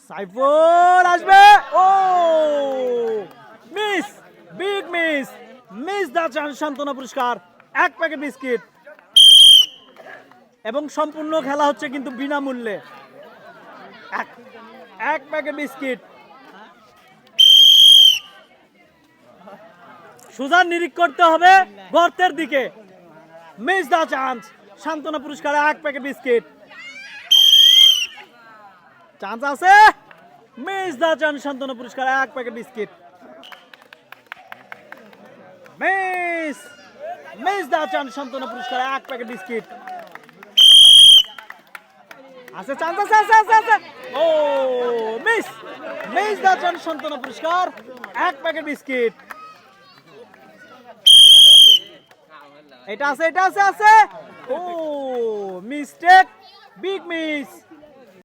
সাইফুল আসবে, ও miss, big miss, miss দা chance সান্ত্বনা পুরস্কার, এক প্যাকেট বিস্কিট। এবং সম্পূর্ণ খেলা হচ্ছে কিন্তু বিনামূল্যে, এক প্যাকেট বিস্কিট। সোজা নিরিখ করতে হবে গর্তের দিকে। মিস দা চান্স সান্ত্বনা পুরস্কার, এক প্যাকেট বিস্কিট। চান্স আছে, মিস দা চান্স সান্ত্বনা পুরস্কার, এক প্যাকেট বিস্কিট। মিস, মিস দা চান্স সান্ত্বনা পুরস্কার, এক প্যাকেট বিস্কিট। আছে চান্স, আছে আছে আছে আছে, ও মিস, মিস দা চান্স সান্ত্বনা পুরস্কার, এক প্যাকেট বিস্কিট। এটা আছে, এটা আছে আছে, ও মিস্টেক, বিগ মিস।